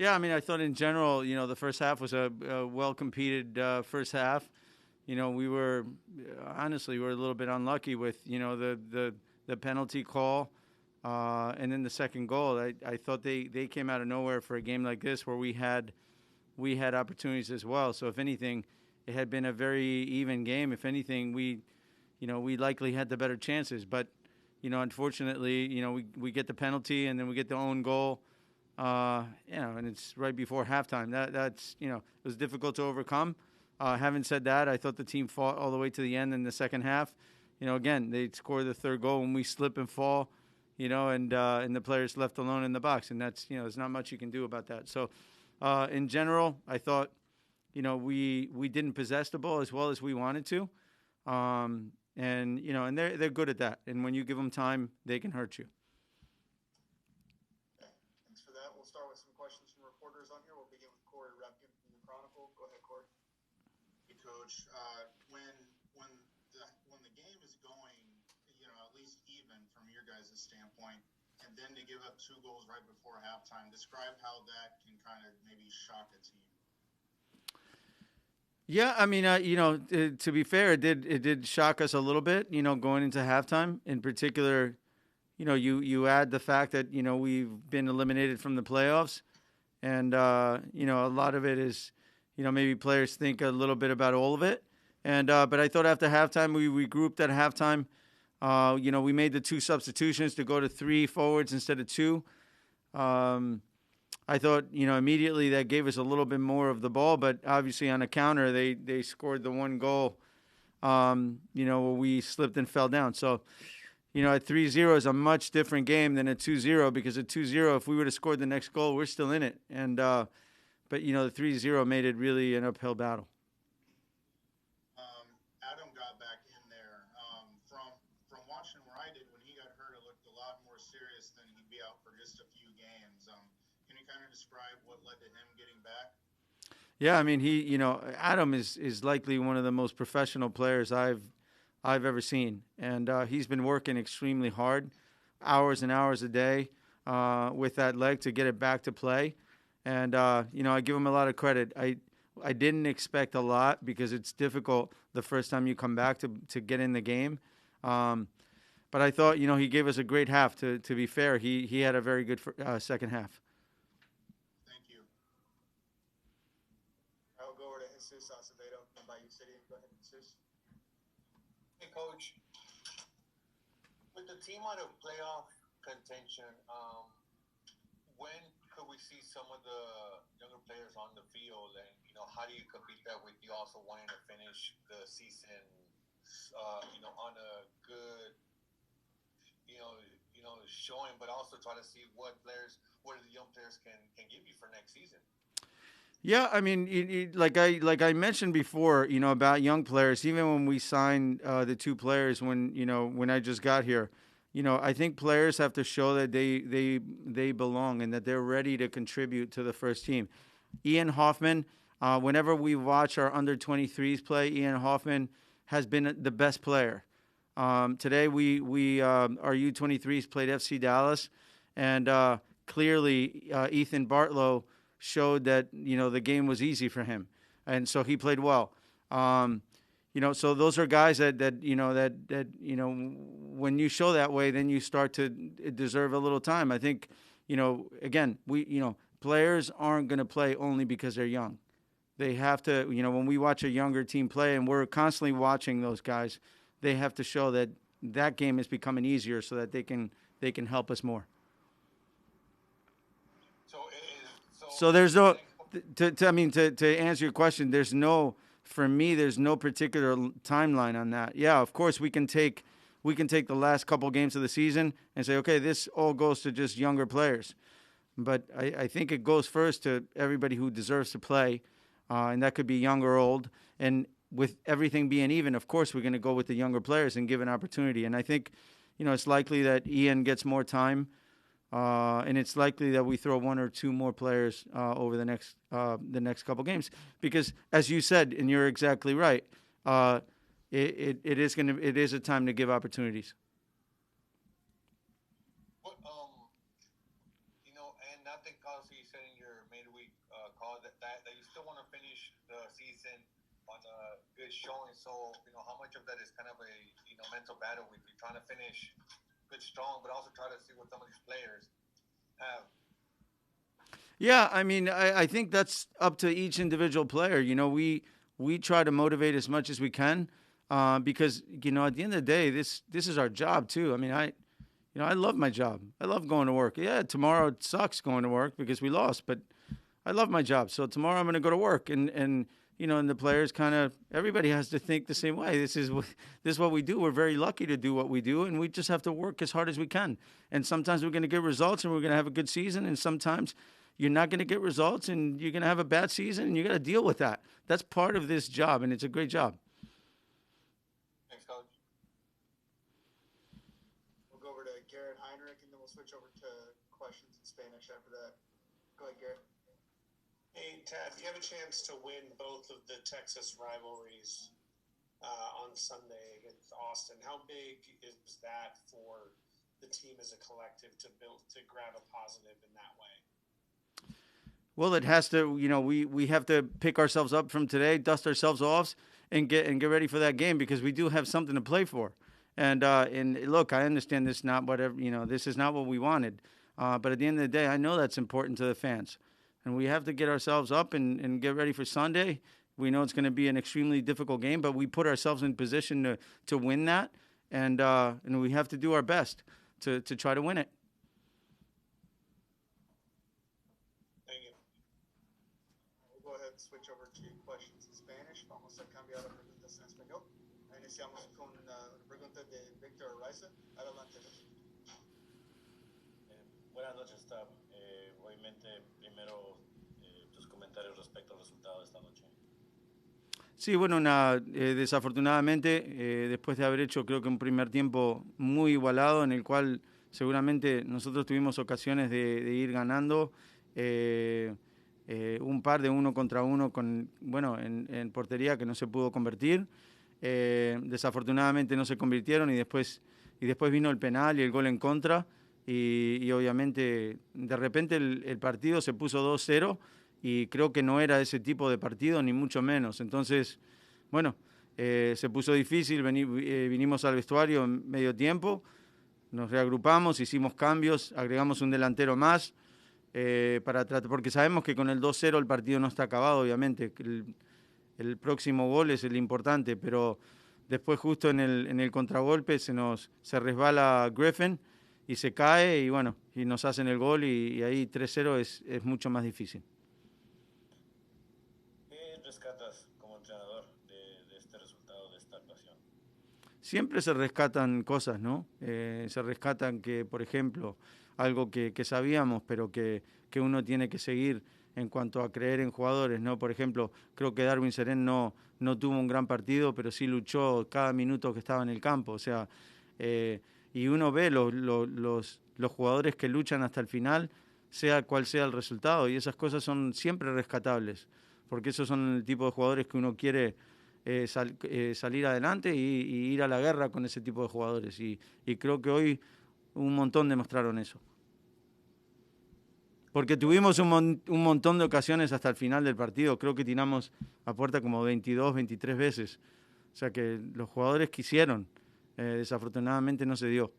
Yeah, I mean, I thought in general, the first half was a well-competed first half. We were honestly we were a little bit unlucky with the penalty call, and then the second goal. I thought they came out of nowhere for a game like this where we had opportunities as well. So if anything, it had been a very even game. If anything, we likely had the better chances. But unfortunately, we get the penalty and then we get the own goal. And it's right before halftime. That's it was difficult to overcome. Having said that, I thought the team fought all the way to the end in the second half. Again, they scored the third goal when we slip and fall, and the players left alone in the box, and that's there's not much you can do about that. So, in general, I thought, we didn't possess the ball as well as we wanted to, and they're good at that. And when you give them time, they can hurt you. Okay, thanks for that. We'll start with some questions from reporters on here. We'll begin with Corey Repkin from the Chronicle. Go ahead, Corey. Hey, Coach. When the game is going, at least even from your guys' standpoint, and then to give up 2 goals right before halftime, describe how that can kind of maybe shock a team. Yeah, I mean, to be fair, it did shock us a little bit, going into halftime. In particular, you add the fact that we've been eliminated from the playoffs, and a lot of it is, maybe players think a little bit about all of it, and but I thought after halftime we regrouped at halftime. We made the 2 substitutions to go to 3 forwards instead of 2. I thought, immediately that gave us a little bit more of the ball, but obviously on a counter, they scored the 1 goal, where we slipped and fell down. So, at 3-0 is a much different game than a 2-0, because at 2-0, if we would have scored the next goal, we're still in it. And, but, the 3-0 made it really an uphill battle. Adam got back in there. From watching where I did when he got hurt, it looked a lot more serious than he'd be out for just a few games. Can you kind of describe what led to him getting back? Yeah, I mean, Adam is likely one of the most professional players I've ever seen, and he's been working extremely hard, hours and hours a day, with that leg to get it back to play, and I give him a lot of credit. I didn't expect a lot because it's difficult the first time you come back to get in the game, but I thought he gave us a great half. To be fair, he had a very good second half. Thank you. I'll go over to Jesus Acevedo from Bayou City. Go ahead, Jesus. Hey, Coach. With the team out of playoff contention, when could we see some of the younger players on the field? And, how do you compete that with you also wanting to finish the season, on a good, showing, but also try to see what the young players can give you for next season? Yeah, I mean, like I mentioned before, about young players. Even when we signed the 2 players, when I just got here, I think players have to show that they belong and that they're ready to contribute to the first team. Ian Hoffman, whenever we watch our under 23s play, Ian Hoffman has been the best player. Today our U23s played FC Dallas, and clearly Ethan Bartlow showed that the game was easy for him, and so he played well. So those are guys that when you show that way, then you start to deserve a little time. I think again, players aren't going to play only because they're young. They have to, when we watch a younger team play, and we're constantly watching those guys, they have to show that game is becoming easier so that they can help us more. So there's no, to answer your question, for me, there's no particular timeline on that. Yeah, of course, we can take the last couple games of the season and say, okay, this all goes to just younger players. But I think it goes first to everybody who deserves to play, and that could be young or old. And with everything being even, of course, we're going to go with the younger players and give an opportunity. And I think, it's likely that Ian gets more time, and it's likely that we throw 1 or 2 more players over the next couple games, because, as you said, and you're exactly right, it is a time to give opportunities. But, and I think also you said in your midweek call that you still want to finish the season on a good showing. So, how much of that is kind of a mental battle with you trying to finish good strong, but also try to see what some of these players have. Yeah, I mean, I think that's up to each individual player. We try to motivate as much as we can because at the end of the day, this is our job too. I mean, I love my job. I love going to work. Yeah, tomorrow it sucks going to work because we lost, but I love my job. So tomorrow I'm going to go to work, and the players everybody has to think the same way. This is what we do. We're very lucky to do what we do, and we just have to work as hard as we can. And sometimes we're going to get results, and we're going to have a good season, and sometimes you're not going to get results, and you're going to have a bad season, and you got to deal with that. That's part of this job, and it's a great job. Thanks, Coach. We'll go over to Garrett Heinrich, and then we'll switch over to questions in Spanish after that. Go ahead, Garrett. Hey, Tab, you have a chance to win both of the Texas rivalries on Sunday against Austin. How big is that for the team as a collective to grab a positive in that way? Well, it has to. We have to pick ourselves up from today, dust ourselves off, and get ready for that game because we do have something to play for. And look, I understand this is not this is not what we wanted, but at the end of the day, I know that's important to the fans, and we have to get ourselves up and get ready for Sunday. We know it's going to be an extremely difficult game, but we put ourselves in position to win that, and we have to do our best to try to win it. Switch over to questions in Spanish. Vamos a cambiar a preguntas en español. Iniciamos con una pregunta de Víctor Araiza. Adelante. Buenas noches, Tab. Obviamente, primero, tus comentarios respecto al resultado de esta noche. Sí, bueno, desafortunadamente, después de haber hecho creo que un primer tiempo muy igualado en el cual seguramente nosotros tuvimos ocasiones de ir ganando, un par de uno contra uno en portería que no se pudo convertir. Desafortunadamente no se convirtieron y después vino el penal y el gol en contra y obviamente de repente el partido se puso 2-0 y creo que no era ese tipo de partido ni mucho menos. Entonces, se puso difícil, vinimos al vestuario en medio tiempo, nos reagrupamos, hicimos cambios, agregamos un delantero más, para tratar, porque sabemos que con el 2-0 el partido no está acabado, obviamente. El próximo gol es el importante, pero después justo en el contragolpe se resbala Griffin y se cae y nos hacen el gol y ahí 3-0 es mucho más difícil. ¿Qué rescatas como entrenador de este resultado, de esta actuación? Siempre se rescatan cosas, ¿no? Se rescatan que, por ejemplo, algo que sabíamos, pero que uno tiene que seguir en cuanto a creer en jugadores, ¿no? Por ejemplo, creo que Darwin Serén no tuvo un gran partido, pero sí luchó cada minuto que estaba en el campo. O sea, y uno ve los jugadores que luchan hasta el final, sea cual sea el resultado, y esas cosas son siempre rescatables, porque esos son el tipo de jugadores que uno quiere salir adelante y ir a la guerra con ese tipo de jugadores. Y creo que hoy un montón demostraron eso. Porque tuvimos un montón de ocasiones hasta el final del partido. Creo que tiramos a puerta como 22, 23 veces. O sea que los jugadores quisieron. Desafortunadamente no se dio.